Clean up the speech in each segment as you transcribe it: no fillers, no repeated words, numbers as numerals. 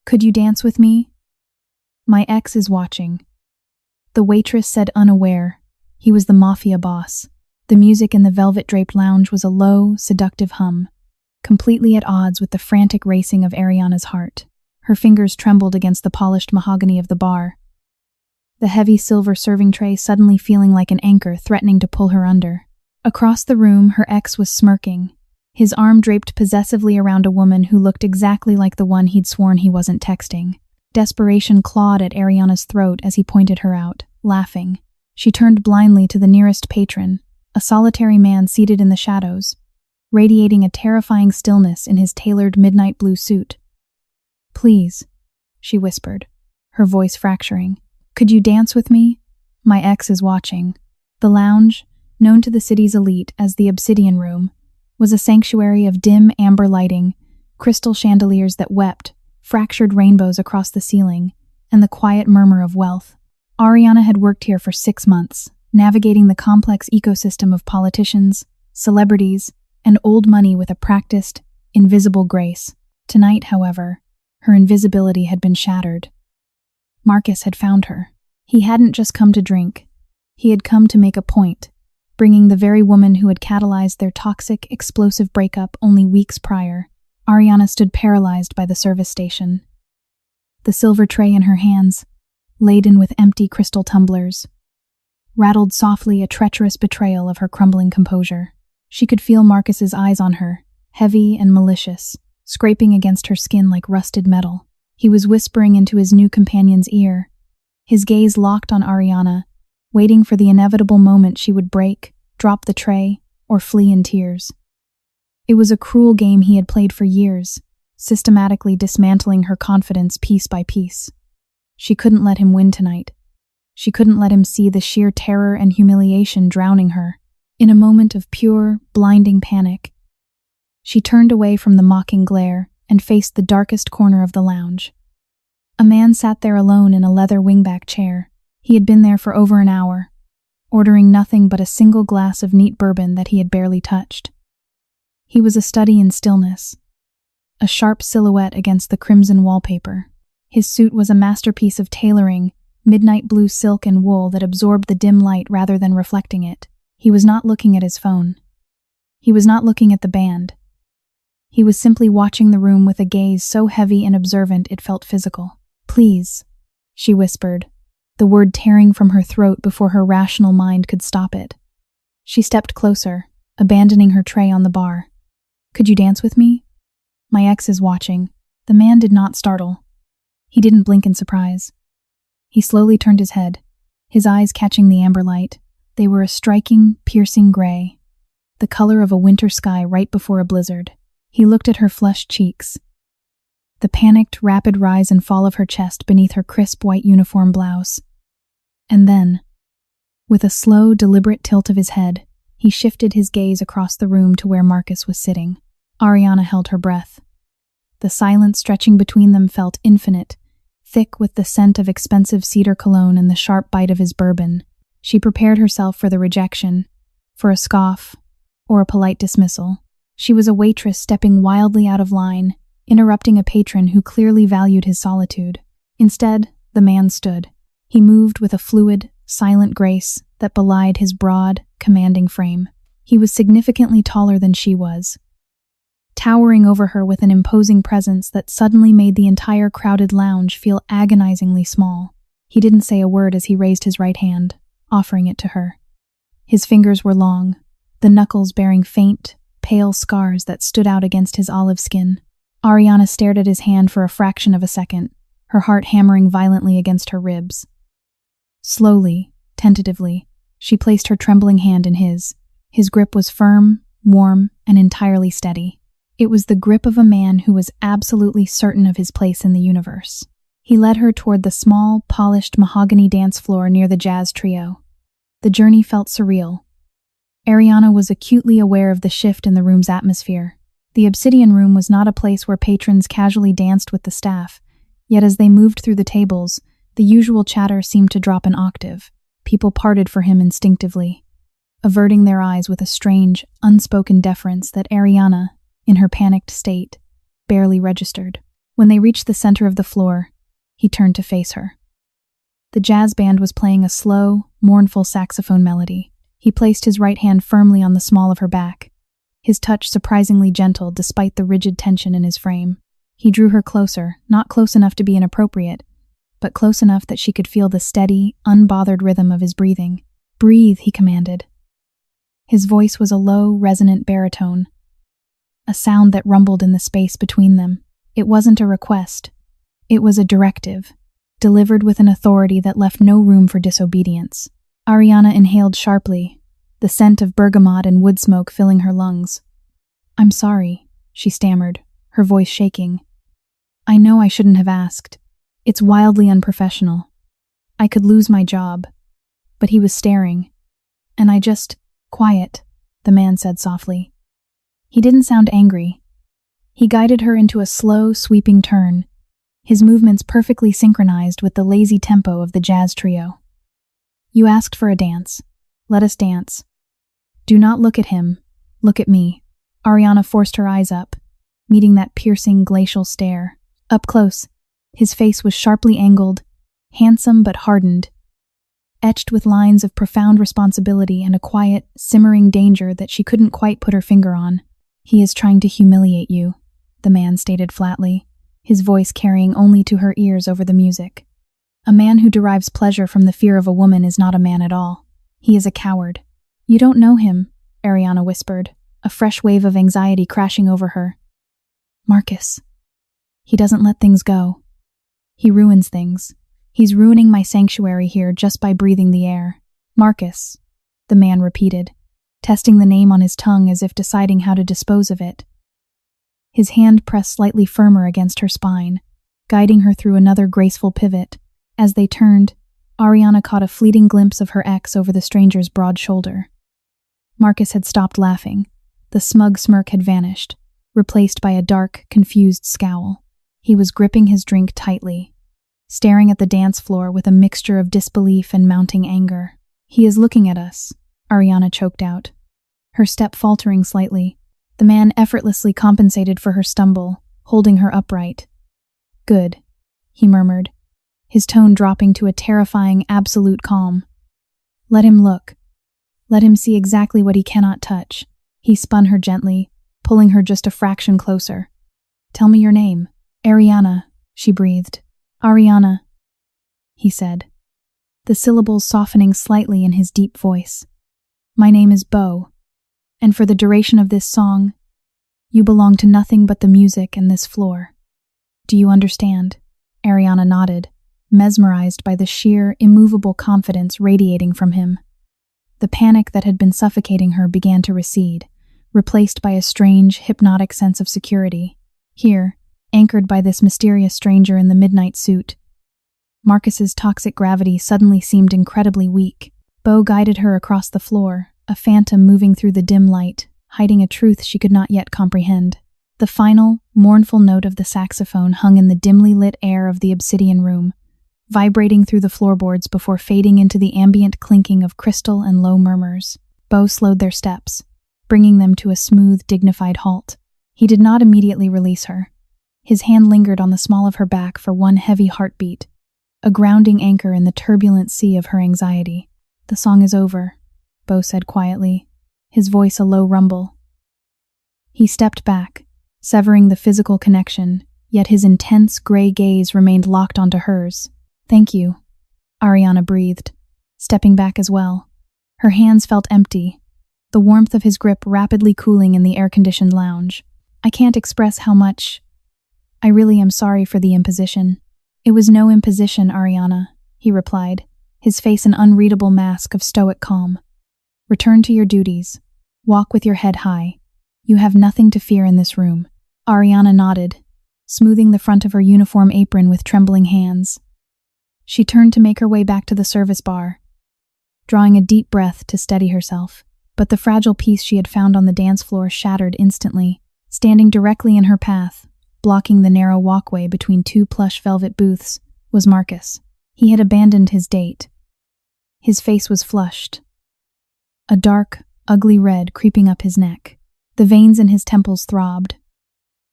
Could you dance with me? My ex is watching. The waitress said, unaware. He was the Mafia boss. The music in the velvet-draped lounge was a low, seductive hum, completely at odds with the frantic racing of Ariana's heart. Her fingers trembled against the polished mahogany of the bar, the heavy silver serving tray suddenly feeling like an anchor threatening to pull her under. Across the room, her ex was smirking, his arm draped possessively around a woman who looked exactly like the one he'd sworn he wasn't texting. Desperation clawed at Ariana's throat as he pointed her out, laughing. She turned blindly to the nearest patron, a solitary man seated in the shadows, radiating a terrifying stillness in his tailored midnight blue suit. Please, she whispered, her voice fracturing. Could you dance with me? My ex is watching. The lounge, known to the city's elite as the Obsidian Room, was a sanctuary of dim amber lighting, crystal chandeliers that wept, fractured rainbows across the ceiling, and the quiet murmur of wealth. Ariana had worked here for 6 months, navigating the complex ecosystem of politicians, celebrities, and old money with a practiced, invisible grace. Tonight, however, her invisibility had been shattered. Marcus had found her. He hadn't just come to drink. He had come to make a point, bringing the very woman who had catalyzed their toxic, explosive breakup only weeks prior. Ariana stood paralyzed by the service station. The silver tray in her hands, laden with empty crystal tumblers, rattled softly, a treacherous betrayal of her crumbling composure. She could feel Marcus's eyes on her, heavy and malicious, scraping against her skin like rusted metal. He was whispering into his new companion's ear, his gaze locked on Ariana, waiting for the inevitable moment she would break, drop the tray, or flee in tears. It was a cruel game he had played for years, systematically dismantling her confidence piece by piece. She couldn't let him win tonight. She couldn't let him see the sheer terror and humiliation drowning her. In a moment of pure, blinding panic, she turned away from the mocking glare and faced the darkest corner of the lounge. A man sat there alone in a leather wingback chair. He had been there for over an hour, ordering nothing but a single glass of neat bourbon that he had barely touched. He was a study in stillness, a sharp silhouette against the crimson wallpaper. His suit was a masterpiece of tailoring, midnight blue silk and wool that absorbed the dim light rather than reflecting it. He was not looking at his phone. He was not looking at the band. He was simply watching the room with a gaze so heavy and observant it felt physical. Please, she whispered, the word tearing from her throat before her rational mind could stop it. She stepped closer, abandoning her tray on the bar. Could you dance with me? My ex is watching. The man did not startle. He didn't blink in surprise. He slowly turned his head, his eyes catching the amber light. They were a striking, piercing gray, the color of a winter sky right before a blizzard. He looked at her flushed cheeks, the panicked, rapid rise and fall of her chest beneath her crisp white uniform blouse. And then, with a slow, deliberate tilt of his head, he shifted his gaze across the room to where Marcus was sitting. Ariana held her breath. The silence stretching between them felt infinite, thick with the scent of expensive cedar cologne and the sharp bite of his bourbon. She prepared herself for the rejection, for a scoff, or a polite dismissal. She was a waitress stepping wildly out of line, interrupting a patron who clearly valued his solitude. Instead, the man stood. He moved with a fluid, silent grace that belied his broad, commanding frame. He was significantly taller than she was, towering over her with an imposing presence that suddenly made the entire crowded lounge feel agonizingly small. He didn't say a word as he raised his right hand, offering it to her. His fingers were long, the knuckles bearing faint, pale scars that stood out against his olive skin. Ariana stared at his hand for a fraction of a second, her heart hammering violently against her ribs. Slowly, tentatively, she placed her trembling hand in his. His grip was firm, warm, and entirely steady. It was the grip of a man who was absolutely certain of his place in the universe. He led her toward the small, polished mahogany dance floor near the jazz trio. The journey felt surreal. Ariana was acutely aware of the shift in the room's atmosphere. The Obsidian Room was not a place where patrons casually danced with the staff, yet as they moved through the tables, the usual chatter seemed to drop an octave. People parted for him instinctively, averting their eyes with a strange, unspoken deference that Ariana, in her panicked state, barely registered. When they reached the center of the floor, he turned to face her. The jazz band was playing a slow, mournful saxophone melody. He placed his right hand firmly on the small of her back, his touch surprisingly gentle despite the rigid tension in his frame. He drew her closer, not close enough to be inappropriate, but close enough that she could feel the steady, unbothered rhythm of his breathing. "Breathe," he commanded. His voice was a low, resonant baritone, a sound that rumbled in the space between them. It wasn't a request. It was a directive, delivered with an authority that left no room for disobedience. Ariana inhaled sharply, the scent of bergamot and wood smoke filling her lungs. "I'm sorry," she stammered, her voice shaking. "I know I shouldn't have asked. It's wildly unprofessional. I could lose my job." But he was staring, and I just— "Quiet," the man said softly. He didn't sound angry. He guided her into a slow, sweeping turn, his movements perfectly synchronized with the lazy tempo of the jazz trio. "You asked for a dance. Let us dance. Do not look at him. Look at me." Ariana forced her eyes up, meeting that piercing, glacial stare. Up close, his face was sharply angled, handsome but hardened, etched with lines of profound responsibility and a quiet, simmering danger that she couldn't quite put her finger on. "He is trying to humiliate you," the man stated flatly, his voice carrying only to her ears over the music. "A man who derives pleasure from the fear of a woman is not a man at all. He is a coward." "You don't know him," Ariana whispered, a fresh wave of anxiety crashing over her. "Marcus. He doesn't let things go. He ruins things. He's ruining my sanctuary here just by breathing the air." "Marcus," the man repeated, testing the name on his tongue as if deciding how to dispose of it. His hand pressed slightly firmer against her spine, guiding her through another graceful pivot. As they turned, Ariana caught a fleeting glimpse of her ex over the stranger's broad shoulder. Marcus had stopped laughing. The smug smirk had vanished, replaced by a dark, confused scowl. He was gripping his drink tightly, staring at the dance floor with a mixture of disbelief and mounting anger. "He is looking at us," Ariana choked out, her step faltering slightly. The man effortlessly compensated for her stumble, holding her upright. "Good," he murmured, his tone dropping to a terrifying, absolute calm. "Let him look. Let him see exactly what he cannot touch." He spun her gently, pulling her just a fraction closer. "Tell me your name." "Ariana," she breathed. "Ariana," he said, the syllables softening slightly in his deep voice. "My name is Bo, and for the duration of this song, you belong to nothing but the music and this floor. Do you understand?" Ariana nodded, mesmerized by the sheer, immovable confidence radiating from him. The panic that had been suffocating her began to recede, replaced by a strange, hypnotic sense of security. Here, anchored by this mysterious stranger in the midnight suit, Marcus's toxic gravity suddenly seemed incredibly weak. Bo guided her across the floor, a phantom moving through the dim light, hiding a truth she could not yet comprehend. The final, mournful note of the saxophone hung in the dimly lit air of the obsidian room, vibrating through the floorboards before fading into the ambient clinking of crystal and low murmurs. Bo slowed their steps, bringing them to a smooth, dignified halt. He did not immediately release her. His hand lingered on the small of her back for one heavy heartbeat, a grounding anchor in the turbulent sea of her anxiety. "The song is over," Bo said quietly, his voice a low rumble. He stepped back, severing the physical connection, yet his intense, gray gaze remained locked onto hers. "Thank you," Ariana breathed, stepping back as well. Her hands felt empty, the warmth of his grip rapidly cooling in the air-conditioned lounge. "I can't express how much. I really am sorry for the imposition." "It was no imposition, Ariana," he replied, his face an unreadable mask of stoic calm. "Return to your duties. Walk with your head high. You have nothing to fear in this room." Ariana nodded, smoothing the front of her uniform apron with trembling hands. She turned to make her way back to the service bar, drawing a deep breath to steady herself. But the fragile piece she had found on the dance floor shattered instantly. Standing directly in her path, blocking the narrow walkway between two plush velvet booths, was Marcus. He had abandoned his date. His face was flushed, a dark, ugly red creeping up his neck. The veins in his temples throbbed,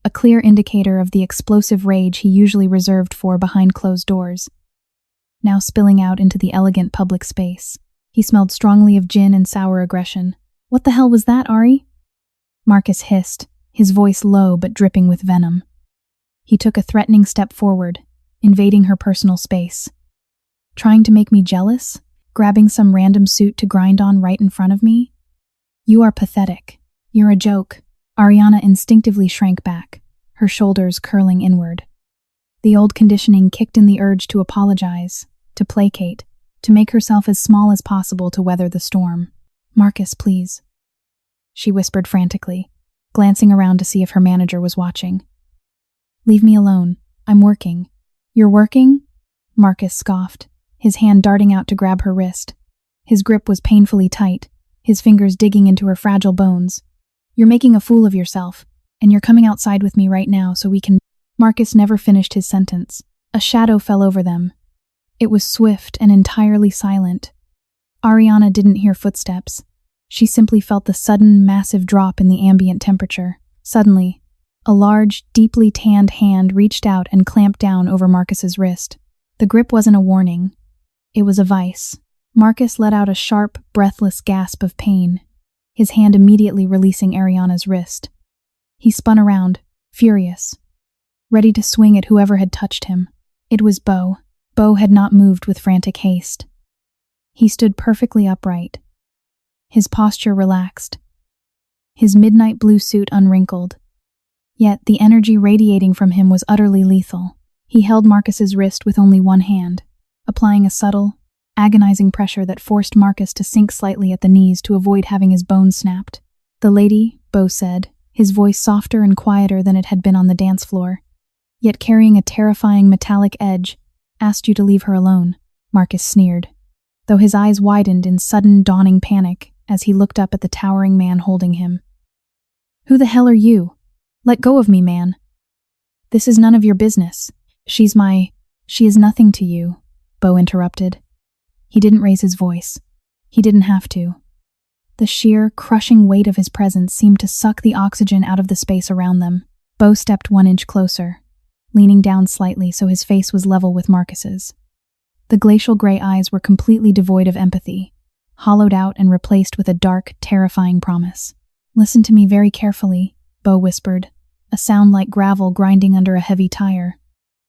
a clear indicator of the explosive rage he usually reserved for behind closed doors, now spilling out into the elegant public space. He smelled strongly of gin and sour aggression. "What the hell was that, Ari?" Marcus hissed, his voice low but dripping with venom. He took a threatening step forward, invading her personal space. "Trying to make me jealous? Grabbing some random suit to grind on right in front of me? You are pathetic. You're a joke." Ariana instinctively shrank back, her shoulders curling inward. The old conditioning kicked in the urge to apologize, to placate, to make herself as small as possible to weather the storm. "Marcus, please," she whispered frantically, glancing around to see if her manager was watching. "Leave me alone. I'm working." "You're working?" Marcus scoffed, his hand darting out to grab her wrist. His grip was painfully tight, his fingers digging into her fragile bones. "You're making a fool of yourself, and you're coming outside with me right now so we can—" Marcus never finished his sentence. A shadow fell over them. It was swift and entirely silent. Ariana didn't hear footsteps. She simply felt the sudden, massive drop in the ambient temperature. Suddenly, a large, deeply tanned hand reached out and clamped down over Marcus's wrist. The grip wasn't a warning. It was a vice. Marcus let out a sharp, breathless gasp of pain, his hand immediately releasing Ariana's wrist. He spun around, furious, ready to swing at whoever had touched him. It was Beau. Beau had not moved with frantic haste. He stood perfectly upright, his posture relaxed, his midnight blue suit unwrinkled. Yet the energy radiating from him was utterly lethal. He held Marcus's wrist with only one hand, applying a subtle, agonizing pressure that forced Marcus to sink slightly at the knees to avoid having his bones snapped. "The lady," Beau said, his voice softer and quieter than it had been on the dance floor, yet carrying a terrifying metallic edge, "asked you to leave her alone." Marcus sneered, though his eyes widened in sudden dawning panic as he looked up at the towering man holding him. "Who the hell are you? Let go of me, man." "This is none of your business. She is nothing to you," Beau interrupted. He didn't raise his voice. He didn't have to. The sheer, crushing weight of his presence seemed to suck the oxygen out of the space around them. Beau stepped 1 inch closer, leaning down slightly so his face was level with Marcus's. The glacial gray eyes were completely devoid of empathy, hollowed out and replaced with a dark, terrifying promise. "Listen to me very carefully," Beau whispered, a sound like gravel grinding under a heavy tire.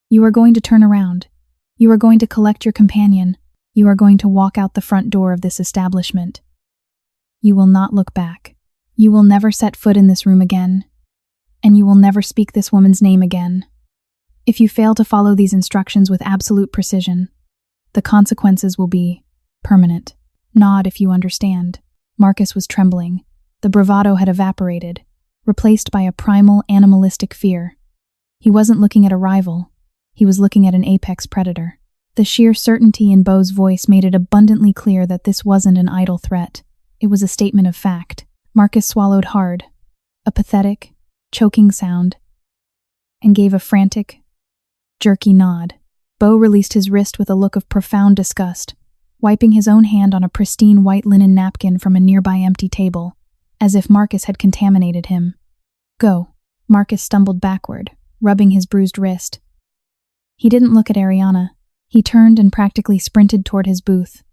"You are going to turn around. You are going to collect your companion. You are going to walk out the front door of this establishment. You will not look back. You will never set foot in this room again. And you will never speak this woman's name again. If you fail to follow these instructions with absolute precision, the consequences will be permanent. Nod if you understand." Marcus was trembling. The bravado had evaporated, replaced by a primal, animalistic fear. He wasn't looking at a rival. He was looking at an apex predator. The sheer certainty in Beau's voice made it abundantly clear that this wasn't an idle threat. It was a statement of fact. Marcus swallowed hard, a pathetic, choking sound, and gave a frantic, jerky nod. Beau released his wrist with a look of profound disgust, wiping his own hand on a pristine white linen napkin from a nearby empty table, as if Marcus had contaminated him. "Go." Marcus stumbled backward, rubbing his bruised wrist. He didn't look at Ariana. He turned and practically sprinted toward his booth,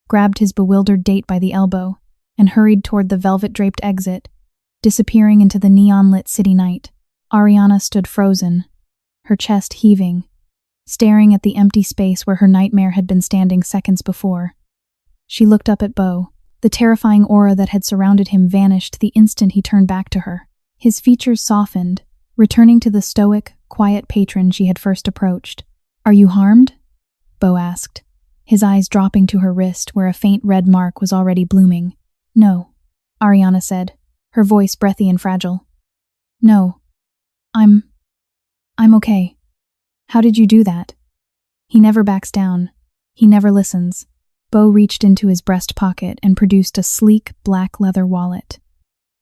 grabbed his bewildered date by the elbow, and hurried toward the velvet-draped exit, disappearing into the neon-lit city night. Ariana stood frozen, her chest heaving, staring at the empty space where her nightmare had been standing seconds before. She looked up at Beau. The terrifying aura that had surrounded him vanished the instant he turned back to her. His features softened, returning to the stoic, quiet patron she had first approached. "Are you harmed?" Beau asked, his eyes dropping to her wrist where a faint red mark was already blooming. "No," Ariana said, her voice breathy and fragile. "No. I'm okay." "How did you do that?" He never backs down. He never listens. Beau reached into his breast pocket and produced a sleek, black leather wallet.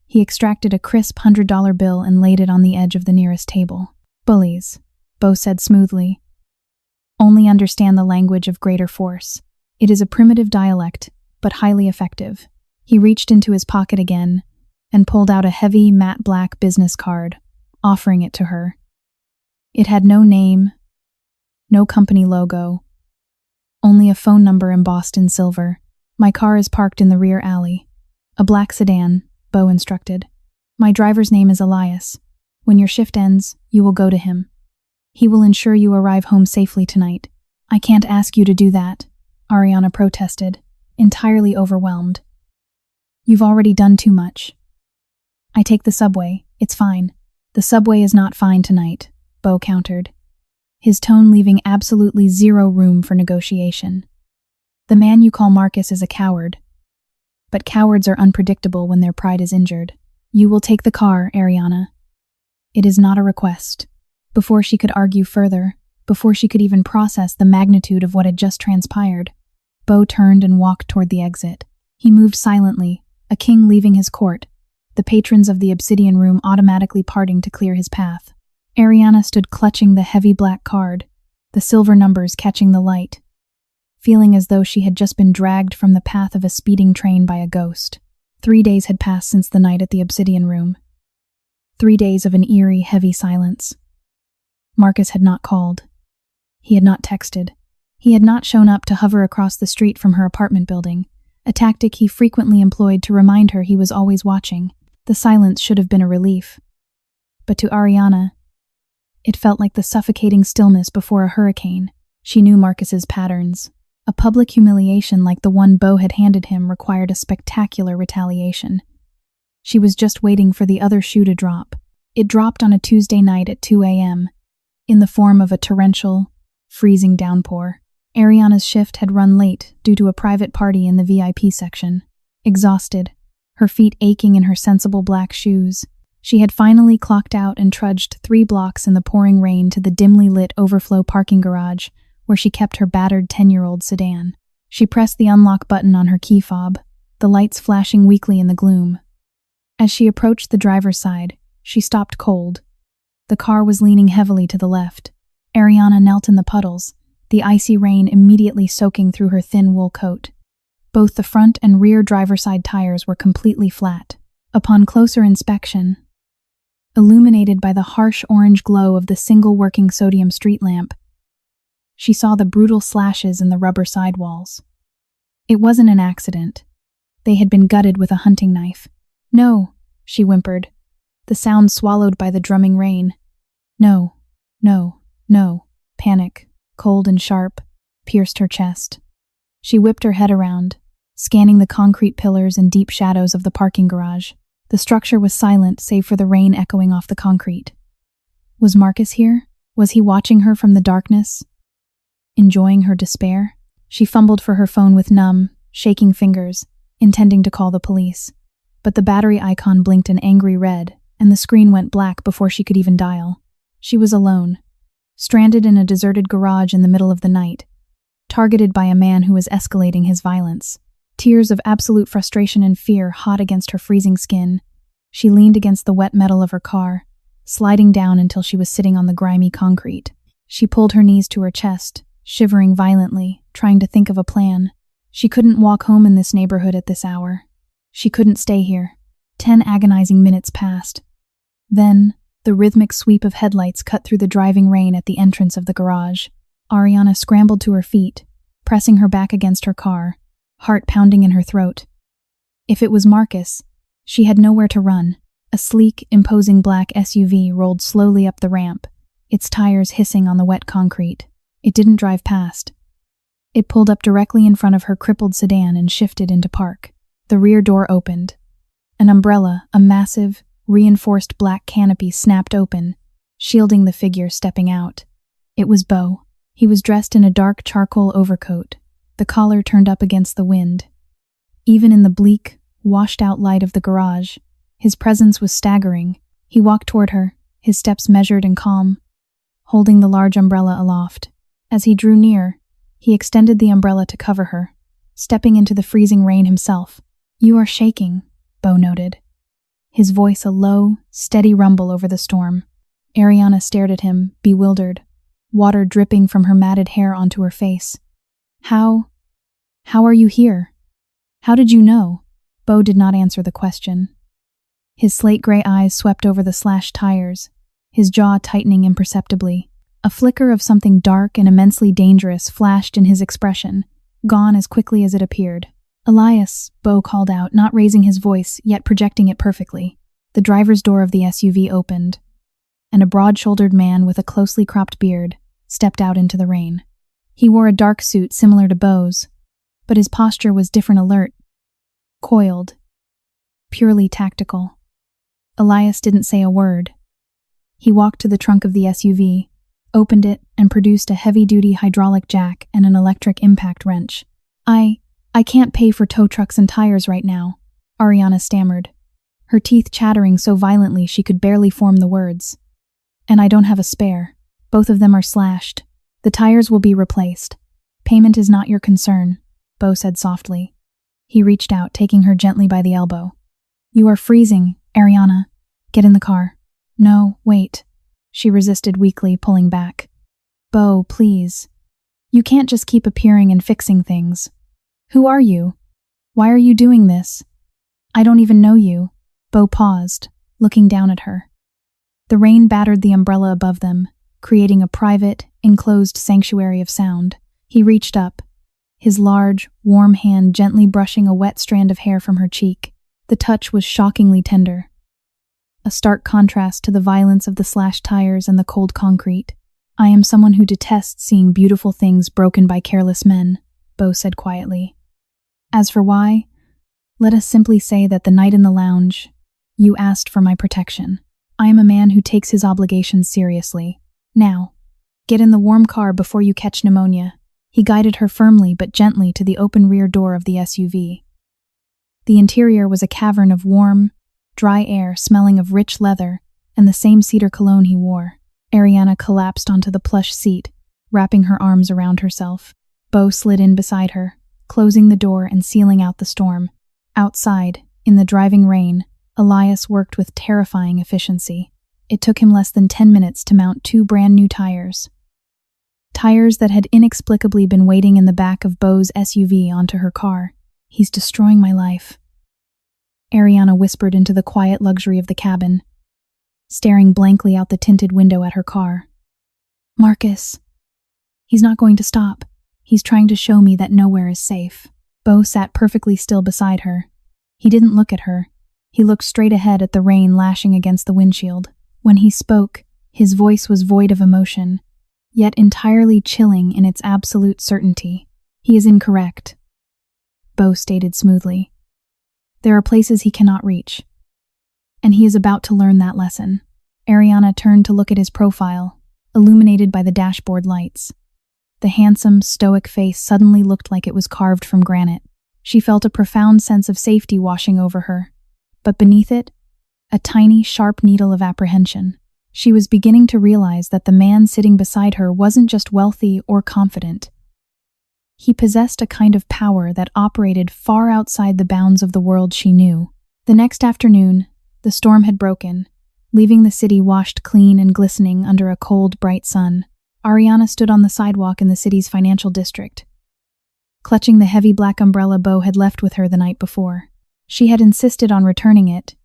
He extracted a crisp $100 bill and laid it on the edge of the nearest table. "Bullies," Beau said smoothly, "only understand the language of greater force. It is a primitive dialect, but highly effective." He reached into his pocket again and pulled out a heavy, matte black business card, offering it to her. It had no name, no company logo, only a phone number embossed in silver. My car is parked in the rear alley. A black sedan, Bo instructed. My driver's name is Elias. When your shift ends, you will go to him. He will ensure you arrive home safely tonight. I can't ask you to do that, Ariana protested, entirely overwhelmed. You've already done too much. I take the subway, it's fine. The subway is not fine tonight, Bo countered, his tone leaving absolutely zero room for negotiation. The man you call Marcus is a coward. But cowards are unpredictable when their pride is injured. You will take the car, Ariana. It is not a request. Before she could argue further, before she could even process the magnitude of what had just transpired, Bo turned and walked toward the exit. He moved silently, a king leaving his court, the patrons of the obsidian room automatically parting to clear his path. Ariana stood clutching the heavy black card, the silver numbers catching the light, feeling as though she had just been dragged from the path of a speeding train by a ghost. 3 days had passed since the night at the obsidian room. 3 days of an eerie, heavy silence. Marcus had not called. He had not texted. He had not shown up to hover across the street from her apartment building, a tactic he frequently employed to remind her he was always watching. The silence should have been a relief. But to Ariana, it felt like the suffocating stillness before a hurricane. She knew Marcus's patterns. A public humiliation like the one Bo had handed him required a spectacular retaliation. She was just waiting for the other shoe to drop. It dropped on a Tuesday night at 2 a.m., in the form of a torrential, freezing downpour. Ariana's shift had run late due to a private party in the VIP section. Exhausted, her feet aching in her sensible black shoes, she had finally clocked out and trudged 3 blocks in the pouring rain to the dimly lit overflow parking garage where she kept her battered 10-year-old sedan. She pressed the unlock button on her key fob, the lights flashing weakly in the gloom. As she approached the driver's side, she stopped cold. The car was leaning heavily to the left. Ariana knelt in the puddles, the icy rain immediately soaking through her thin wool coat. Both the front and rear driver's side tires were completely flat. Upon closer inspection, illuminated by the harsh orange glow of the single working sodium street lamp, she saw the brutal slashes in the rubber sidewalls. It wasn't an accident. They had been gutted with a hunting knife. No, she whimpered, the sound swallowed by the drumming rain. No, no, no. Panic, cold and sharp, pierced her chest. She whipped her head around, scanning the concrete pillars and deep shadows of the parking garage. The structure was silent save for the rain echoing off the concrete. Was Marcus here? Was he watching her from the darkness? Enjoying her despair? She fumbled for her phone with numb, shaking fingers, intending to call the police. But the battery icon blinked an angry red, and the screen went black before she could even dial. She was alone, stranded in a deserted garage in the middle of the night, targeted by a man who was escalating his violence. Tears of absolute frustration and fear hot against her freezing skin, she leaned against the wet metal of her car, sliding down until she was sitting on the grimy concrete. She pulled her knees to her chest, shivering violently, trying to think of a plan. She couldn't walk home in this neighborhood at this hour. She couldn't stay here. 10 agonizing minutes passed. Then, the rhythmic sweep of headlights cut through the driving rain at the entrance of the garage. Ariana scrambled to her feet, pressing her back against her car, heart pounding in her throat. If it was Marcus, she had nowhere to run. A sleek, imposing black SUV rolled slowly up the ramp, its tires hissing on the wet concrete. It didn't drive past. It pulled up directly in front of her crippled sedan and shifted into park. The rear door opened. An umbrella, a massive, reinforced black canopy snapped open, shielding the figure stepping out. It was Bo. He was dressed in a dark charcoal overcoat, the collar turned up against the wind. Even in the bleak, washed-out light of the garage, his presence was staggering. He walked toward her, his steps measured and calm, holding the large umbrella aloft. As he drew near, he extended the umbrella to cover her, stepping into the freezing rain himself. "You are shaking," Bo noted, his voice a low, steady rumble over the storm. Ariana stared at him, bewildered, water dripping from her matted hair onto her face. How are you here? How did you know?" Bo did not answer the question. His slate-gray eyes swept over the slashed tires, his jaw tightening imperceptibly. A flicker of something dark and immensely dangerous flashed in his expression, gone as quickly as it appeared. "Elias," Bo called out, not raising his voice, yet projecting it perfectly. The driver's door of the SUV opened, and a broad-shouldered man with a closely cropped beard stepped out into the rain. He wore a dark suit similar to Bo's, but his posture was different, alert, coiled, purely tactical. Elias didn't say a word. He walked to the trunk of the SUV, opened it, and produced a heavy-duty hydraulic jack and an electric impact wrench. I can't pay for tow trucks and tires right now," Ariana stammered, her teeth chattering so violently she could barely form the words. "And I don't have a spare. Both of them are slashed. The tires will be replaced. Payment is not your concern," Bo said softly. He reached out, taking her gently by the elbow. "You are freezing, Ariana. Get in the car." "No, wait." She resisted weakly, pulling back. "Bo, please. You can't just keep appearing and fixing things. Who are you? Why are you doing this? I don't even know you." Bo paused, looking down at her. The rain battered the umbrella above them, creating a private, enclosed sanctuary of sound. He reached up, his large, warm hand gently brushing a wet strand of hair from her cheek. The touch was shockingly tender, a stark contrast to the violence of the slashed tires and the cold concrete. "I am someone who detests seeing beautiful things broken by careless men," Bo said quietly. "As for why, let us simply say that the night in the lounge, you asked for my protection. I am a man who takes his obligations seriously. Now, get in the warm car before you catch pneumonia." He guided her firmly but gently to the open rear door of the SUV. The interior was a cavern of warm, dry air smelling of rich leather and the same cedar cologne he wore. Ariana collapsed onto the plush seat, wrapping her arms around herself. Bo slid in beside her, closing the door and sealing out the storm. Outside, in the driving rain, Elias worked with terrifying efficiency. It took him less than 10 minutes to mount 2 brand new tires. Tires that had inexplicably been waiting in the back of Bo's SUV onto her car. "He's destroying my life," Ariana whispered into the quiet luxury of the cabin, staring blankly out the tinted window at her car. "Marcus, he's not going to stop. He's trying to show me that nowhere is safe." Bo sat perfectly still beside her. He didn't look at her. He looked straight ahead at the rain lashing against the windshield. When he spoke, his voice was void of emotion, yet entirely chilling in its absolute certainty. "He is incorrect," Bo stated smoothly. "There are places he cannot reach, and he is about to learn that lesson." Ariana turned to look at his profile, illuminated by the dashboard lights. The handsome, stoic face suddenly looked like it was carved from granite. She felt a profound sense of safety washing over her, but beneath it, a tiny, sharp needle of apprehension. She was beginning to realize that the man sitting beside her wasn't just wealthy or confident. He possessed a kind of power that operated far outside the bounds of the world she knew. The next afternoon, the storm had broken, leaving the city washed clean and glistening under a cold, bright sun. Ariana stood on the sidewalk in the city's financial district, clutching the heavy black umbrella Bo had left with her the night before. She had insisted on returning it,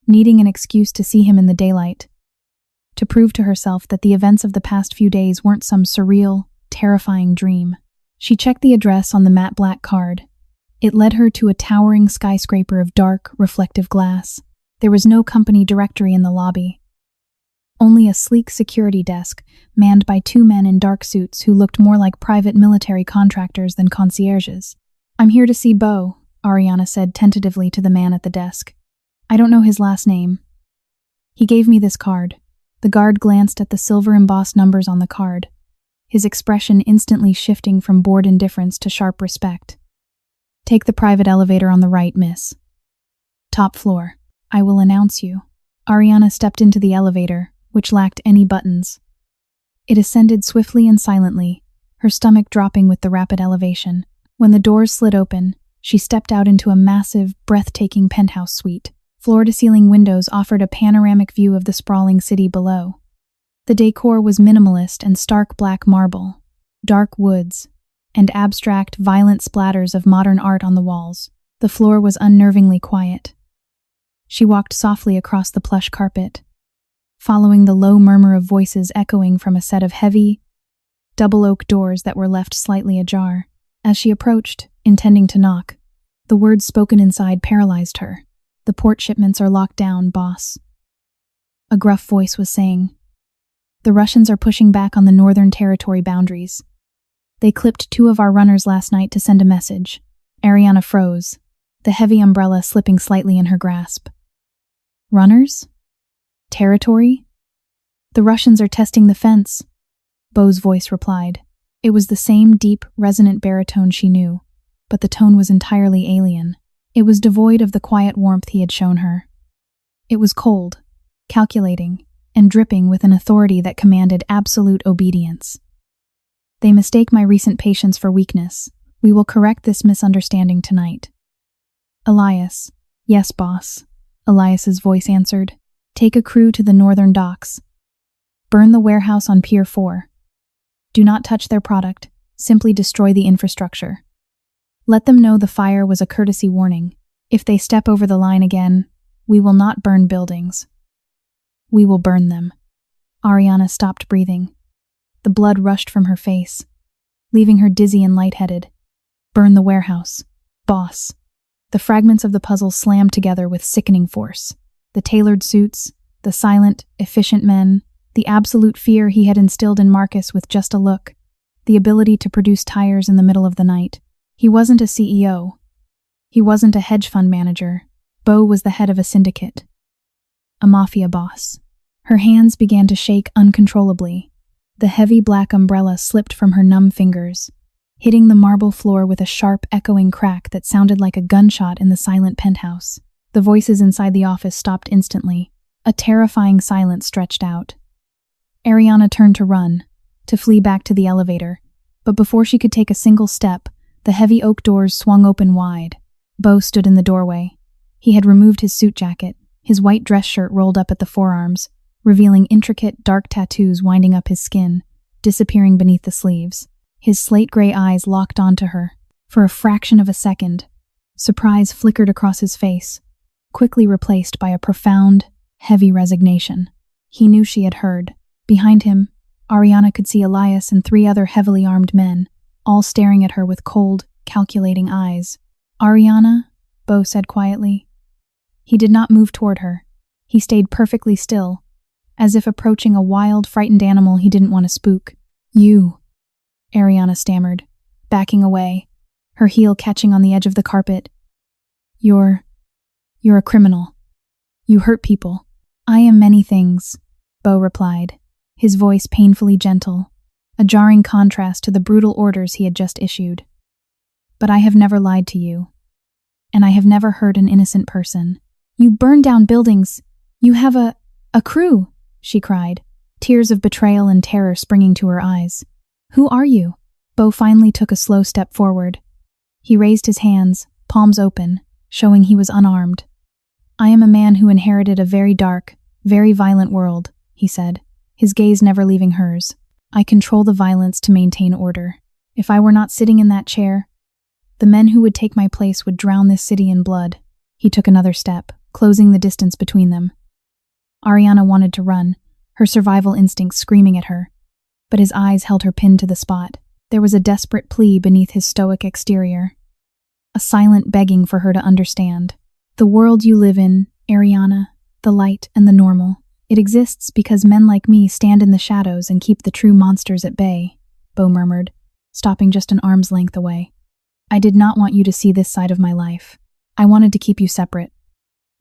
needing an excuse to see him in the daylight, to prove to herself that the events of the past few days weren't some surreal, terrifying dream. She checked the address on the matte black card. It led her to a towering skyscraper of dark, reflective glass. There was no company directory in the lobby. Only a sleek security desk, manned by 2 men in dark suits who looked more like private military contractors than concierges. "I'm here to see Bo," Ariana said tentatively to the man at the desk. "I don't know his last name. He gave me this card." The guard glanced at the silver-embossed numbers on the card, his expression instantly shifting from bored indifference to sharp respect. "Take the private elevator on the right, miss. Top floor. I will announce you." Ariana stepped into the elevator, which lacked any buttons. It ascended swiftly and silently, her stomach dropping with the rapid elevation. When the doors slid open, she stepped out into a massive, breathtaking penthouse suite. Floor-to-ceiling windows offered a panoramic view of the sprawling city below. The decor was minimalist and stark black marble, dark woods, and abstract, violent splatters of modern art on the walls. The floor was unnervingly quiet. She walked softly across the plush carpet, following the low murmur of voices echoing from a set of heavy, double oak doors that were left slightly ajar. As she approached, intending to knock, the words spoken inside paralyzed her. "The port shipments are locked down, boss." A gruff voice was saying, "The Russians are pushing back on the northern territory boundaries. They clipped 2 of our runners last night to send a message." Ariana froze, the heavy umbrella slipping slightly in her grasp. "Runners? Territory? The Russians are testing the fence," Beau's voice replied. It was the same deep, resonant baritone she knew, but the tone was entirely alien. It was devoid of the quiet warmth he had shown her. It was cold, calculating, and dripping with an authority that commanded absolute obedience. "They mistake my recent patience for weakness. We will correct this misunderstanding tonight." "Elias." "Yes, boss," Elias's voice answered. "Take a crew to the northern docks. Burn the warehouse on Pier 4. Do not touch their product, simply destroy the infrastructure. Let them know the fire was a courtesy warning. If they step over the line again, we will not burn buildings. We will burn them." Ariana stopped breathing. The blood rushed from her face, leaving her dizzy and lightheaded. "Burn the warehouse, boss." The fragments of the puzzle slammed together with sickening force. The tailored suits, the silent, efficient men, the absolute fear he had instilled in Marcus with just a look, the ability to produce tires in the middle of the night. He wasn't a CEO. He wasn't a hedge fund manager. Beau was the head of a syndicate. A mafia boss. Her hands began to shake uncontrollably. The heavy black umbrella slipped from her numb fingers, hitting the marble floor with a sharp, echoing crack that sounded like a gunshot in the silent penthouse. The voices inside the office stopped instantly. A terrifying silence stretched out. Ariana turned to run, to flee back to the elevator, but before she could take a single step, the heavy oak doors swung open wide. Beau stood in the doorway. He had removed his suit jacket, his white dress shirt rolled up at the forearms, revealing intricate, dark tattoos winding up his skin, disappearing beneath the sleeves. His slate-gray eyes locked onto her. For a fraction of a second, surprise flickered across his face, quickly replaced by a profound, heavy resignation. He knew she had heard. Behind him, Ariana could see Elias and 3 other heavily armed men, all staring at her with cold, calculating eyes. "Ariana," Beau said quietly. He did not move toward her. He stayed perfectly still, as if approaching a wild, frightened animal he didn't want to spook. "You," Ariana stammered, backing away, her heel catching on the edge of the carpet. You're a criminal. You hurt people." "I am many things," Beau replied, his voice painfully gentle, a jarring contrast to the brutal orders he had just issued. "But I have never lied to you, and I have never hurt an innocent person." "You burn down buildings. You have a crew," she cried, tears of betrayal and terror springing to her eyes. "Who are you?" Beau finally took a slow step forward. He raised his hands, palms open, showing he was unarmed. "I am a man who inherited a very dark, very violent world," he said, his gaze never leaving hers. "I control the violence to maintain order. If I were not sitting in that chair, the men who would take my place would drown this city in blood." He took another step, closing the distance between them. Ariana wanted to run, her survival instinct screaming at her, but his eyes held her pinned to the spot. There was a desperate plea beneath his stoic exterior, a silent begging for her to understand. "The world you live in, Ariana, the light and the normal, it exists because men like me stand in the shadows and keep the true monsters at bay," Beau murmured, stopping just an arm's length away. "I did not want you to see this side of my life. I wanted to keep you separate,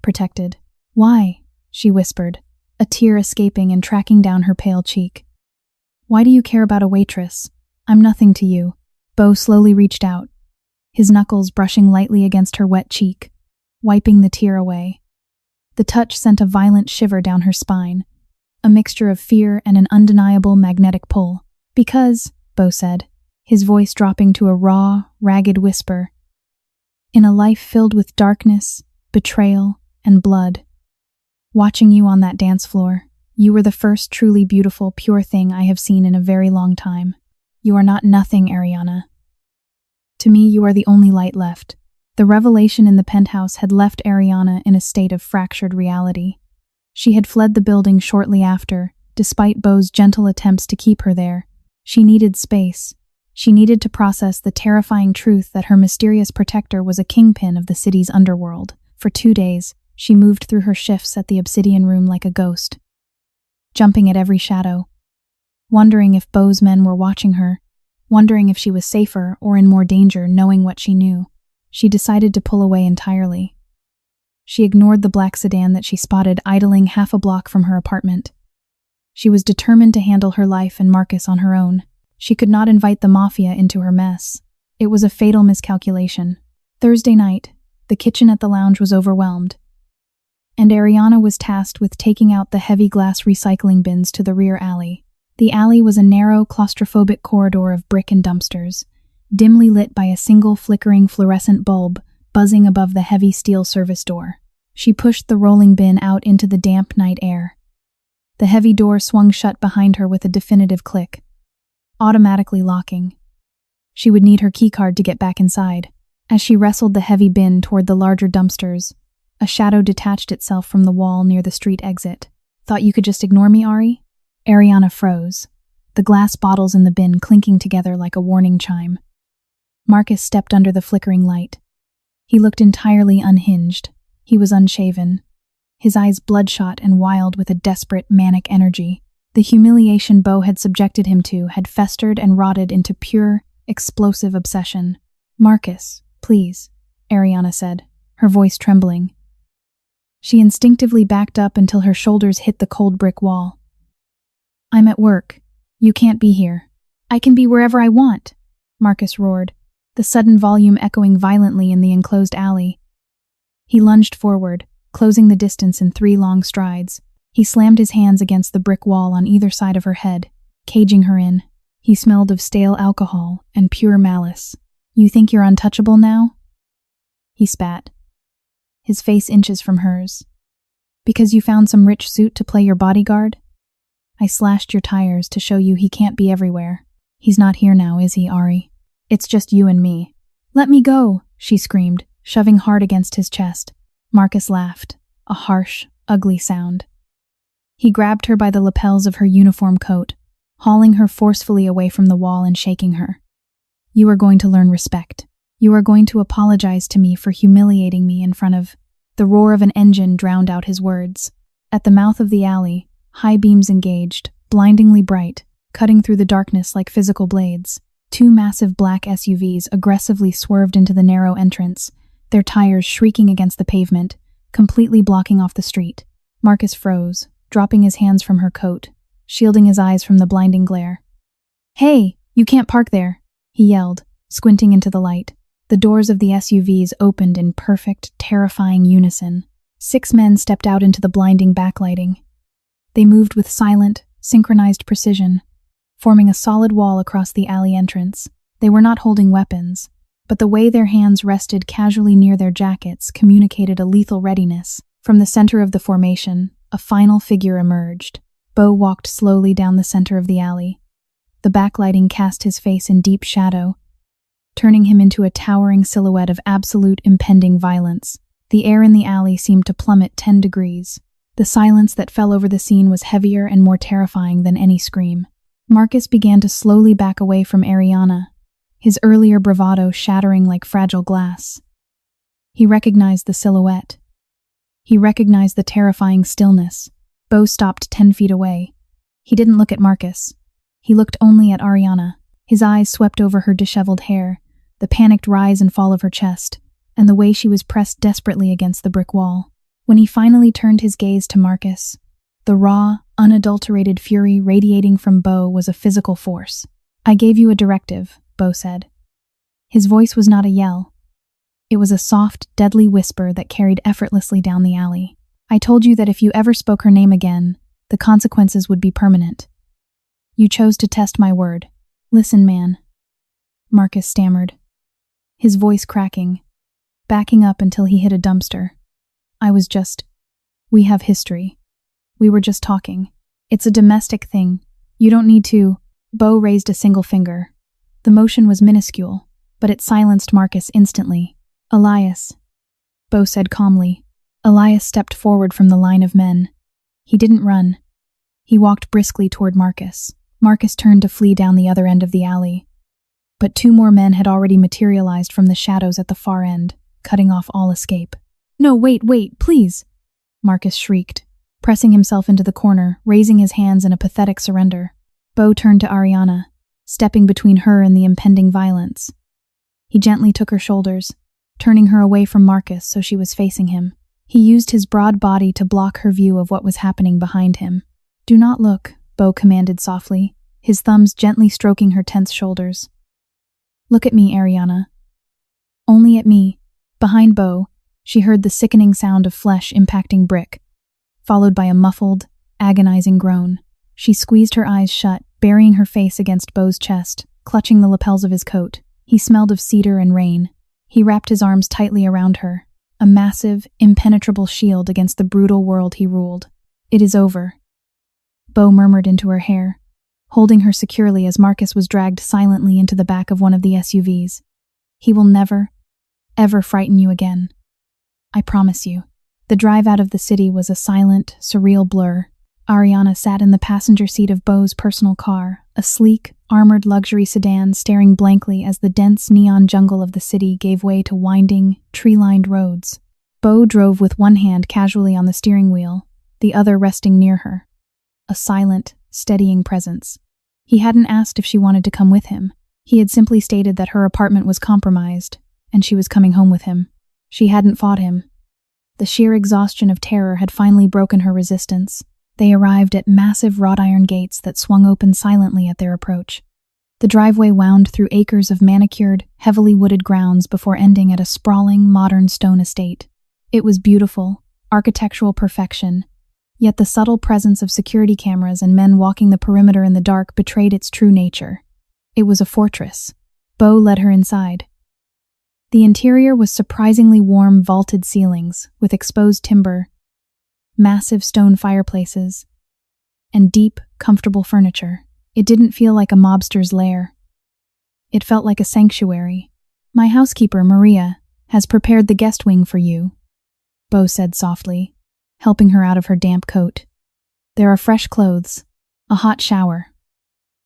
protected." "Why?" she whispered, a tear escaping and tracking down her pale cheek. "Why do you care about a waitress? I'm nothing to you." Beau slowly reached out, his knuckles brushing lightly against her wet cheek, wiping the tear away. The touch sent a violent shiver down her spine, a mixture of fear and an undeniable magnetic pull. "Because," Beau said, his voice dropping to a raw, ragged whisper, "in a life filled with darkness, betrayal, and blood, watching you on that dance floor, you were the first truly beautiful, pure thing I have seen in a very long time. You are not nothing, Ariana. To me, you are the only light left." The revelation in the penthouse had left Ariana in a state of fractured reality. She had fled the building shortly after, despite Beau's gentle attempts to keep her there. She needed space. She needed to process the terrifying truth that her mysterious protector was a kingpin of the city's underworld. For 2 days, she moved through her shifts at the obsidian room like a ghost, jumping at every shadow, wondering if Beau's men were watching her, wondering if she was safer or in more danger knowing what she knew. She decided to pull away entirely. She ignored the black sedan that she spotted idling half a block from her apartment. She was determined to handle her life and Marcus on her own. She could not invite the Mafia into her mess. It was a fatal miscalculation. Thursday night, the kitchen at the lounge was overwhelmed, and Ariana was tasked with taking out the heavy glass recycling bins to the rear alley. The alley was a narrow, claustrophobic corridor of brick and dumpsters, dimly lit by a single flickering fluorescent bulb buzzing above the heavy steel service door. She pushed the rolling bin out into the damp night air. The heavy door swung shut behind her with a definitive click, automatically locking. She would need her keycard to get back inside. As she wrestled the heavy bin toward the larger dumpsters, a shadow detached itself from the wall near the street exit. "Thought you could just ignore me, Ari?" Ariana froze, the glass bottles in the bin clinking together like a warning chime. Marcus stepped under the flickering light. He looked entirely unhinged. He was unshaven, his eyes bloodshot and wild with a desperate, manic energy. The humiliation Beau had subjected him to had festered and rotted into pure, explosive obsession. "Marcus, please," Ariana said, her voice trembling. She instinctively backed up until her shoulders hit the cold brick wall. "I'm at work. You can't be here." "I can be wherever I want," Marcus roared, the sudden volume echoing violently in the enclosed alley. He lunged forward, closing the distance in 3 long strides. He slammed his hands against the brick wall on either side of her head, caging her in. He smelled of stale alcohol and pure malice. "You think you're untouchable now?" He spat, his face inches from hers. "Because you found some rich suit to play your bodyguard? I slashed your tires to show you he can't be everywhere. He's not here now, is he, Ari? It's just you and me." "Let me go," she screamed, shoving hard against his chest. Marcus laughed, a harsh, ugly sound. He grabbed her by the lapels of her uniform coat, hauling her forcefully away from the wall and shaking her. "You are going to learn respect. You are going to apologize to me for humiliating me in front of—" The roar of an engine drowned out his words. At the mouth of the alley, high beams engaged, blindingly bright, cutting through the darkness like physical blades. 2 massive black SUVs aggressively swerved into the narrow entrance, their tires shrieking against the pavement, completely blocking off the street. Marcus froze, dropping his hands from her coat, shielding his eyes from the blinding glare. "Hey, you can't park there," he yelled, squinting into the light. The doors of the SUVs opened in perfect, terrifying unison. 6 men stepped out into the blinding backlighting. They moved with silent, synchronized precision, forming a solid wall across the alley entrance. They were not holding weapons, but the way their hands rested casually near their jackets communicated a lethal readiness. From the center of the formation, a final figure emerged. Beau walked slowly down the center of the alley. The backlighting cast his face in deep shadow, turning him into a towering silhouette of absolute impending violence. The air in the alley seemed to plummet 10 degrees. The silence that fell over the scene was heavier and more terrifying than any scream. Marcus began to slowly back away from Ariana, his earlier bravado shattering like fragile glass. He recognized the silhouette. He recognized the terrifying stillness. Beau stopped 10 feet away. He didn't look at Marcus. He looked only at Ariana. His eyes swept over her disheveled hair, the panicked rise and fall of her chest, and the way she was pressed desperately against the brick wall. When he finally turned his gaze to Marcus, the raw, unadulterated fury radiating from Beau was a physical force. "I gave you a directive," Beau said. His voice was not a yell. It was a soft, deadly whisper that carried effortlessly down the alley. "I told you that if you ever spoke her name again, the consequences would be permanent. You chose to test my word. Listen, man," Marcus stammered, his voice cracking, backing up until he hit a dumpster. We have history. We were just talking. It's a domestic thing. You don't need to." Beau raised a single finger. The motion was minuscule, but it silenced Marcus instantly. "Elias," Beau said calmly. Elias stepped forward from the line of men. He didn't run. He walked briskly toward Marcus. Marcus turned to flee down the other end of the alley. But two more men had already materialized from the shadows at the far end, cutting off all escape. "No, wait, please!" Marcus shrieked, pressing himself into the corner, raising his hands in a pathetic surrender. Beau turned to Ariana, stepping between her and the impending violence. He gently took her shoulders, turning her away from Marcus so she was facing him. He used his broad body to block her view of what was happening behind him. "Do not look," Beau commanded softly, his thumbs gently stroking her tense shoulders. "Look at me, Ariana." Only at me. Behind Beau, she heard the sickening sound of flesh impacting brick, followed by a muffled, agonizing groan. She squeezed her eyes shut, burying her face against Beau's chest, clutching the lapels of his coat. He smelled of cedar and rain. He wrapped his arms tightly around her, a massive, impenetrable shield against the brutal world he ruled. "It is over," Beau murmured into her hair, holding her securely as Marcus was dragged silently into the back of one of the SUVs. "He will never, ever frighten you again. I promise you." The drive out of the city was a silent, surreal blur. Ariana sat in the passenger seat of Beau's personal car, a sleek, armored luxury sedan staring blankly as the dense neon jungle of the city gave way to winding, tree-lined roads. Beau drove with one hand casually on the steering wheel, the other resting near her. A silent, steadying presence. He hadn't asked if she wanted to come with him. He had simply stated that her apartment was compromised, and she was coming home with him. She hadn't fought him. The sheer exhaustion of terror had finally broken her resistance. They arrived at massive wrought iron gates that swung open silently at their approach. The driveway wound through acres of manicured, heavily wooded grounds before ending at a sprawling, modern stone estate. It was beautiful, architectural perfection, yet the subtle presence of security cameras and men walking the perimeter in the dark betrayed its true nature. It was a fortress. Beau led her inside. The interior was surprisingly warm vaulted ceilings, with exposed timber, massive stone fireplaces, and deep, comfortable furniture. It didn't feel like a mobster's lair. It felt like a sanctuary. "My housekeeper, Maria, has prepared the guest wing for you," Beau said softly, helping her out of her damp coat. "There are fresh clothes, a hot shower.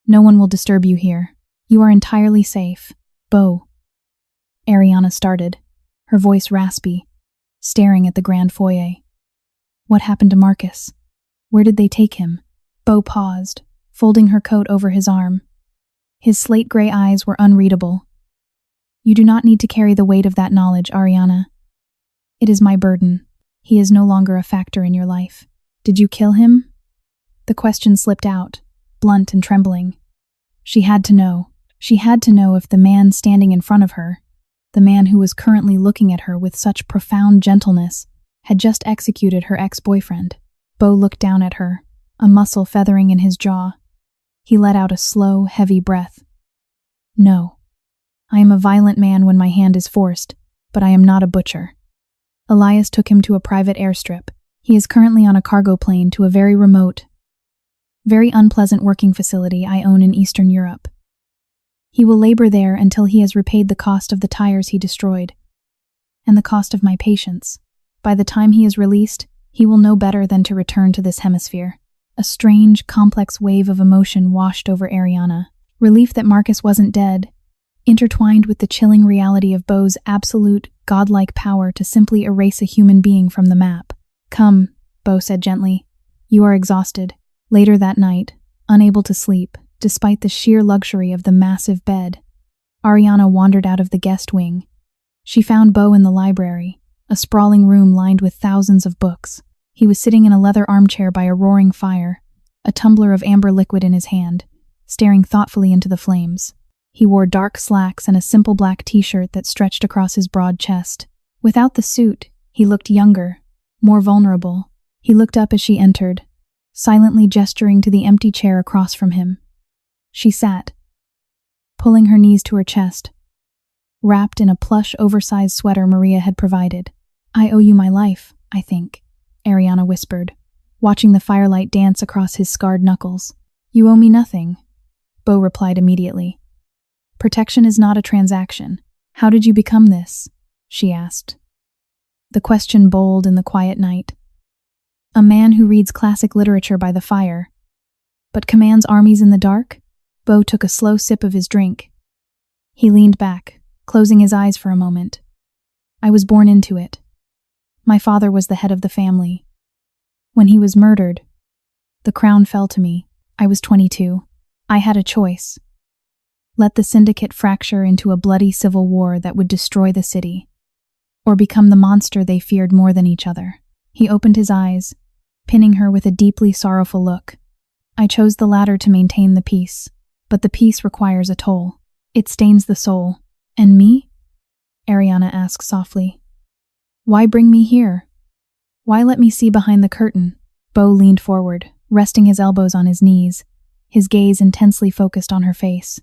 No one will disturb you here. You are entirely safe." "Beau," Ariana started, her voice raspy, staring at the grand foyer. "What happened to Marcus? Where did they take him?" Beau paused, folding her coat over his arm. His slate-gray eyes were unreadable. "You do not need to carry the weight of that knowledge, Ariana. It is my burden. He is no longer a factor in your life." "Did you kill him?" The question slipped out, blunt and trembling. She had to know. She had to know if the man standing in front of her, the man who was currently looking at her with such profound gentleness, had just executed her ex-boyfriend. Beau looked down at her, a muscle feathering in his jaw. He let out a slow, heavy breath. "No. I am a violent man when my hand is forced, but I am not a butcher." Elias took him to a private airstrip. He is currently on a cargo plane to a very remote, very unpleasant working facility I own in Eastern Europe. He will labor there until he has repaid the cost of the tires he destroyed, and the cost of my patience. By the time he is released, he will know better than to return to this hemisphere. A strange, complex wave of emotion washed over Ariana. Relief that Marcus wasn't dead, intertwined with the chilling reality of Beau's absolute, godlike power to simply erase a human being from the map. "Come," Beau said gently. "You are exhausted." Later that night, unable to sleep, despite the sheer luxury of the massive bed, Ariana wandered out of the guest wing. She found Beau in the library, a sprawling room lined with thousands of books. He was sitting in a leather armchair by a roaring fire, a tumbler of amber liquid in his hand, staring thoughtfully into the flames. He wore dark slacks and a simple black t-shirt that stretched across his broad chest. Without the suit, he looked younger, more vulnerable. He looked up as she entered, silently gesturing to the empty chair across from him. She sat, pulling her knees to her chest, wrapped in a plush, oversized sweater Maria had provided. "I owe you my life, I think," Ariana whispered, watching the firelight dance across his scarred knuckles. "You owe me nothing," Beau replied immediately. "Protection is not a transaction. How did you become this?" she asked. The question bowled in the quiet night. A man who reads classic literature by the fire, but commands armies in the dark? Bo took a slow sip of his drink. He leaned back, closing his eyes for a moment. I was born into it. My father was the head of the family. When he was murdered, the crown fell to me. I was 22. I had a choice. Let the syndicate fracture into a bloody civil war that would destroy the city, or become the monster they feared more than each other. He opened his eyes, pinning her with a deeply sorrowful look. I chose the latter to maintain the peace, but the peace requires a toll. It stains the soul. And me? Ariana asked softly. Why bring me here? Why let me see behind the curtain? Bo leaned forward, resting his elbows on his knees, his gaze intensely focused on her face.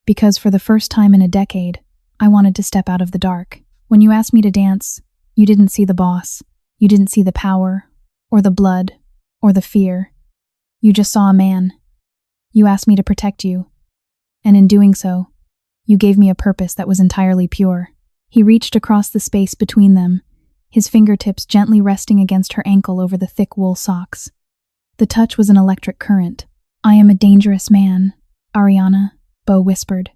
Because for the first time in a decade, I wanted to step out of the dark. When you asked me to dance, you didn't see the boss. You didn't see the power, or the blood, or the fear. You just saw a man. You asked me to protect you. And in doing so, you gave me a purpose that was entirely pure. He reached across the space between them, his fingertips gently resting against her ankle over the thick wool socks. The touch was an electric current. I am a dangerous man, Ariana, Bo whispered,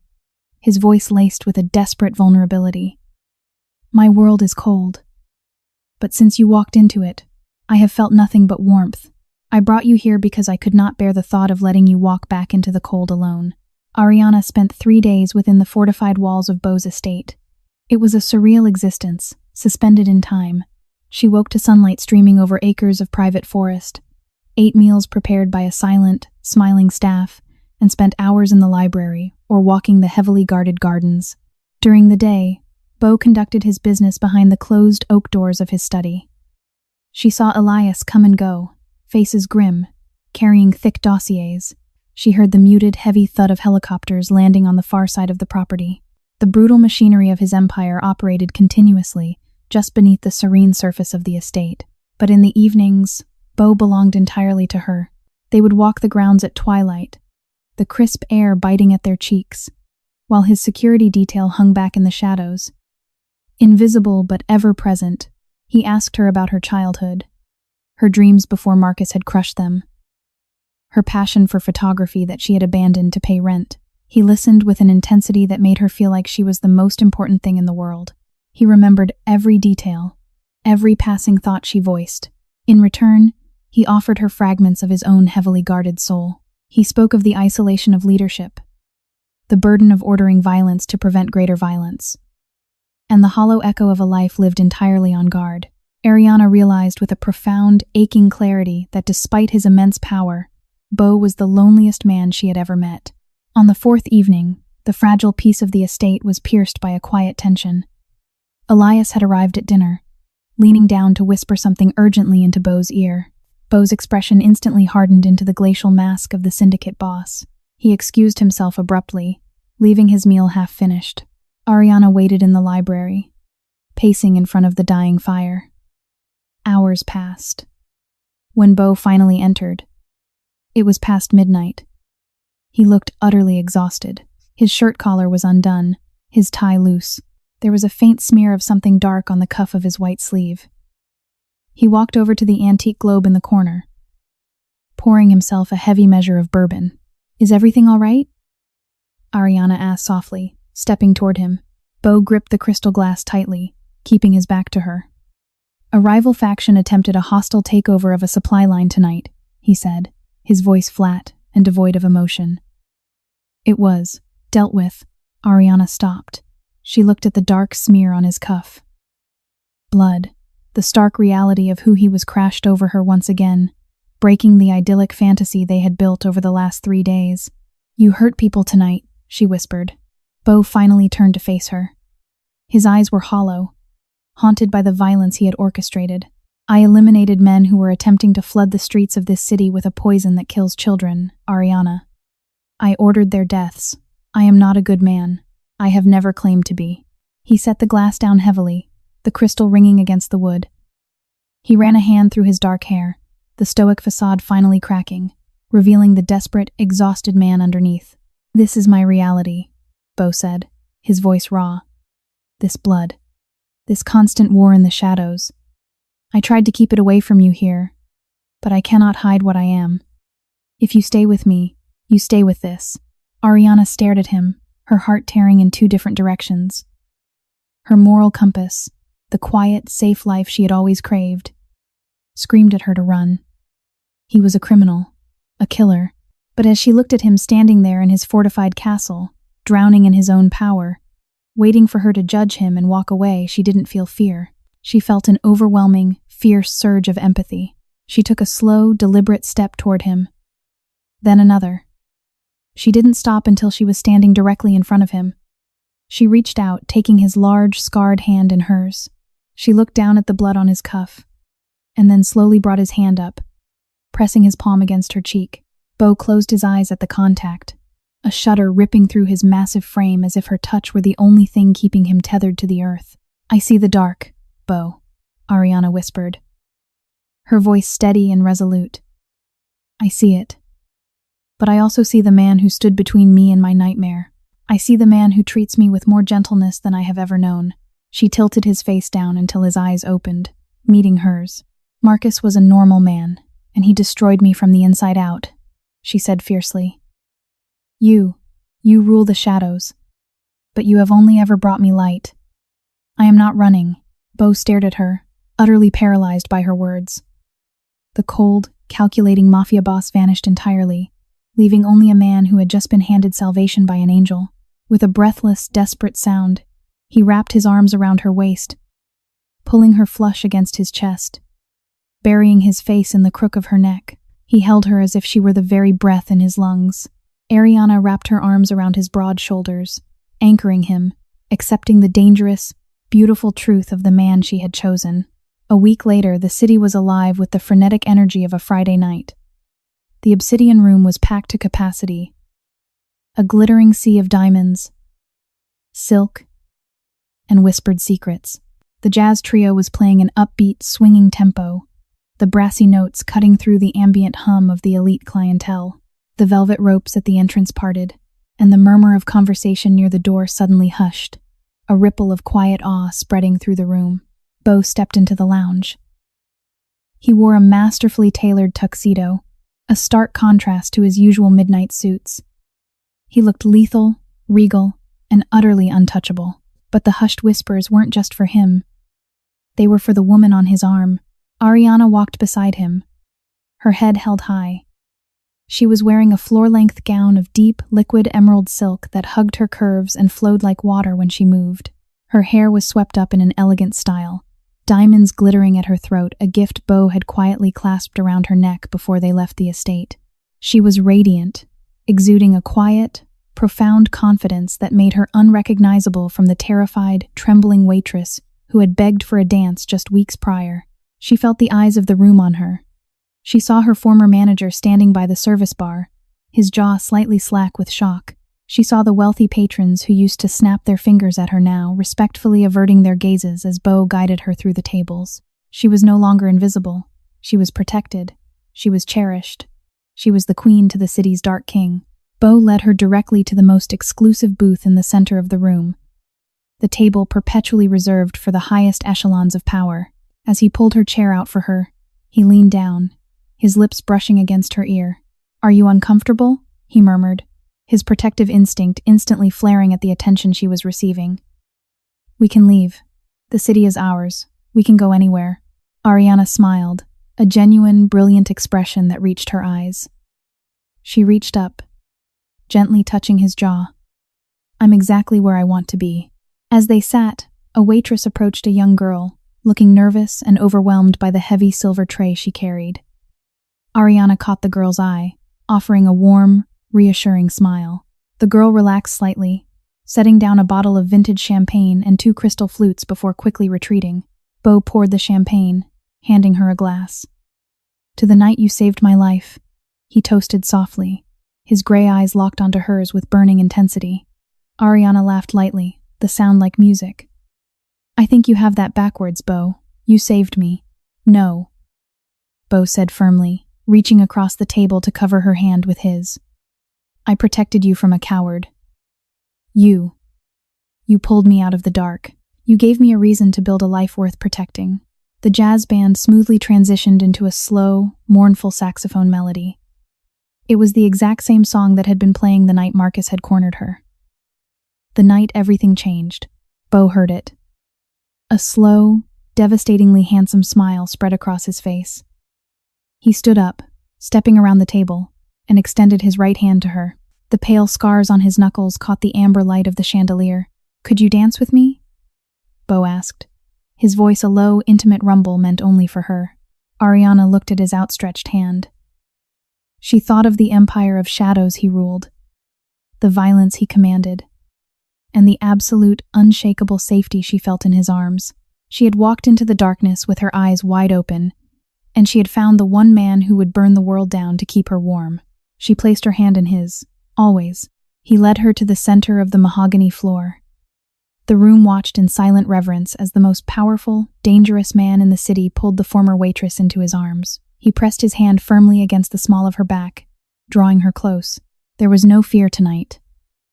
his voice laced with a desperate vulnerability. My world is cold. But since you walked into it, I have felt nothing but warmth. I brought you here because I could not bear the thought of letting you walk back into the cold alone. Ariana spent 3 days within the fortified walls of Bo's estate. It was a surreal existence, suspended in time. She woke to sunlight streaming over acres of private forest, ate meals prepared by a silent, smiling staff, and spent hours in the library or walking the heavily guarded gardens. During the day, Bo conducted his business behind the closed oak doors of his study. She saw Elias come and go, faces grim, carrying thick dossiers. She heard the muted, heavy thud of helicopters landing on the far side of the property. The brutal machinery of his empire operated continuously, just beneath the serene surface of the estate. But in the evenings, Bo belonged entirely to her. They would walk the grounds at twilight, the crisp air biting at their cheeks, while his security detail hung back in the shadows. Invisible but ever-present, he asked her about her childhood, her dreams before Marcus had crushed them, her passion for photography that she had abandoned to pay rent. He listened with an intensity that made her feel like she was the most important thing in the world. He remembered every detail, every passing thought she voiced. In return, he offered her fragments of his own heavily guarded soul. He spoke of the isolation of leadership, the burden of ordering violence to prevent greater violence, and the hollow echo of a life lived entirely on guard. Ariana realized with a profound, aching clarity that despite his immense power, Bo was the loneliest man she had ever met. On the 4th evening, the fragile peace of the estate was pierced by a quiet tension. Elias had arrived at dinner, leaning down to whisper something urgently into Bo's ear. Bo's expression instantly hardened into the glacial mask of the syndicate boss. He excused himself abruptly, leaving his meal half-finished. Ariana waited in the library, pacing in front of the dying fire. Hours passed. When Bo finally entered, it was past midnight. He looked utterly exhausted. His shirt collar was undone, his tie loose. There was a faint smear of something dark on the cuff of his white sleeve. He walked over to the antique globe in the corner, pouring himself a heavy measure of bourbon. Is everything all right? Ariana asked softly, stepping toward him. Bo gripped the crystal glass tightly, keeping his back to her. A rival faction attempted a hostile takeover of a supply line tonight, he said, his voice flat and devoid of emotion. It was dealt with. Ariana stopped. She looked at the dark smear on his cuff. Blood. The stark reality of who he was crashed over her once again, breaking the idyllic fantasy they had built over the last 3 days. You hurt people tonight, she whispered. Bo finally turned to face her. His eyes were hollow, haunted by the violence he had orchestrated. I eliminated men who were attempting to flood the streets of this city with a poison that kills children, Ariana. I ordered their deaths. I am not a good man. I have never claimed to be. He set the glass down heavily, the crystal ringing against the wood. He ran a hand through his dark hair, the stoic facade finally cracking, revealing the desperate, exhausted man underneath. This is my reality, Bo said, his voice raw. This blood. This constant war in the shadows. I tried to keep it away from you here, but I cannot hide what I am. If you stay with me, you stay with this." Ariana stared at him, her heart tearing in two different directions. Her moral compass, the quiet, safe life she had always craved, screamed at her to run. He was a criminal, a killer, but as she looked at him standing there in his fortified castle, drowning in his own power, waiting for her to judge him and walk away, she didn't feel fear. She felt an overwhelming, fierce surge of empathy. She took a slow, deliberate step toward him. Then another. She didn't stop until she was standing directly in front of him. She reached out, taking his large, scarred hand in hers. She looked down at the blood on his cuff, and then slowly brought his hand up, pressing his palm against her cheek. Beau closed his eyes at the contact, a shudder ripping through his massive frame as if her touch were the only thing keeping him tethered to the earth. "I see the dark, Beau," Ariana whispered, her voice steady and resolute. "I see it. But I also see the man who stood between me and my nightmare. I see the man who treats me with more gentleness than I have ever known." She tilted his face down until his eyes opened, meeting hers. "Marcus was a normal man, and he destroyed me from the inside out," she said fiercely. You rule the shadows, but you have only ever brought me light. I am not running." Beau stared at her, utterly paralyzed by her words. The cold, calculating Mafia boss vanished entirely, leaving only a man who had just been handed salvation by an angel. With a breathless, desperate sound, he wrapped his arms around her waist, pulling her flush against his chest. Burying his face in the crook of her neck, he held her as if she were the very breath in his lungs. Ariana wrapped her arms around his broad shoulders, anchoring him, accepting the dangerous, beautiful truth of the man she had chosen. A week later, the city was alive with the frenetic energy of a Friday night. The obsidian room was packed to capacity. A glittering sea of diamonds, silk, and whispered secrets. The jazz trio was playing an upbeat, swinging tempo, the brassy notes cutting through the ambient hum of the elite clientele. The velvet ropes at the entrance parted, and the murmur of conversation near the door suddenly hushed, a ripple of quiet awe spreading through the room. Beau stepped into the lounge. He wore a masterfully tailored tuxedo, a stark contrast to his usual midnight suits. He looked lethal, regal, and utterly untouchable. But the hushed whispers weren't just for him. They were for the woman on his arm. Ariana walked beside him, her head held high. She was wearing a floor-length gown of deep, liquid emerald silk that hugged her curves and flowed like water when she moved. Her hair was swept up in an elegant style, diamonds glittering at her throat, a gift Beau had quietly clasped around her neck before they left the estate. She was radiant, exuding a quiet, profound confidence that made her unrecognizable from the terrified, trembling waitress who had begged for a dance just weeks prior. She felt the eyes of the room on her. She saw her former manager standing by the service bar, his jaw slightly slack with shock. She saw the wealthy patrons who used to snap their fingers at her now, respectfully averting their gazes as Beau guided her through the tables. She was no longer invisible. She was protected. She was cherished. She was the queen to the city's dark king. Beau led her directly to the most exclusive booth in the center of the room, the table perpetually reserved for the highest echelons of power. As he pulled her chair out for her, he leaned down, his lips brushing against her ear. "Are you uncomfortable?" he murmured, his protective instinct instantly flaring at the attention she was receiving. "We can leave. The city is ours. We can go anywhere." Ariana smiled, a genuine, brilliant expression that reached her eyes. She reached up, gently touching his jaw. "I'm exactly where I want to be." As they sat, a waitress approached a young girl, looking nervous and overwhelmed by the heavy silver tray she carried. Ariana caught the girl's eye, offering a warm, reassuring smile. The girl relaxed slightly, setting down a bottle of vintage champagne and 2 crystal flutes before quickly retreating. Beau poured the champagne, handing her a glass. "To the night you saved my life," he toasted softly, his gray eyes locked onto hers with burning intensity. Ariana laughed lightly, the sound like music. "I think you have that backwards, Beau. You saved me." "No," Beau said firmly, reaching across the table to cover her hand with his. "I protected you from a coward. You pulled me out of the dark. You gave me a reason to build a life worth protecting." The jazz band smoothly transitioned into a slow, mournful saxophone melody. It was the exact same song that had been playing the night Marcus had cornered her. The night everything changed. Beau heard it. A slow, devastatingly handsome smile spread across his face. He stood up, stepping around the table, and extended his right hand to her. The pale scars on his knuckles caught the amber light of the chandelier. "Could you dance with me?" Beau asked. His voice a low, intimate rumble meant only for her. Ariana looked at his outstretched hand. She thought of the empire of shadows he ruled, the violence he commanded, and the absolute, unshakable safety she felt in his arms. She had walked into the darkness with her eyes wide open, and she had found the one man who would burn the world down to keep her warm. She placed her hand in his, always. He led her to the center of the mahogany floor. The room watched in silent reverence as the most powerful, dangerous man in the city pulled the former waitress into his arms. He pressed his hand firmly against the small of her back, drawing her close. There was no fear tonight.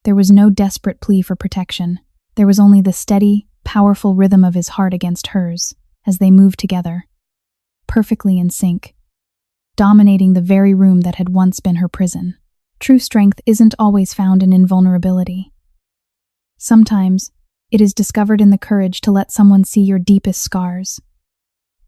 There was no desperate plea for protection. There was only the steady, powerful rhythm of his heart against hers as they moved together, perfectly in sync, dominating the very room that had once been her prison. True strength isn't always found in invulnerability. Sometimes, it is discovered in the courage to let someone see your deepest scars,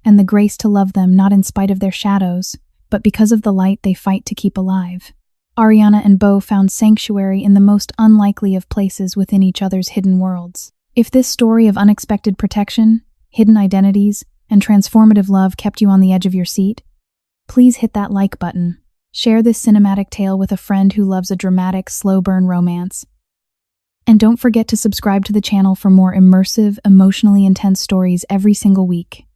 and the grace to love them not in spite of their shadows, but because of the light they fight to keep alive. Ariana and Beau found sanctuary in the most unlikely of places within each other's hidden worlds. If this story of unexpected protection, hidden identities, and transformative love kept you on the edge of your seat, please hit that like button. Share this cinematic tale with a friend who loves a dramatic, slow-burn romance. And don't forget to subscribe to the channel for more immersive, emotionally intense stories every single week.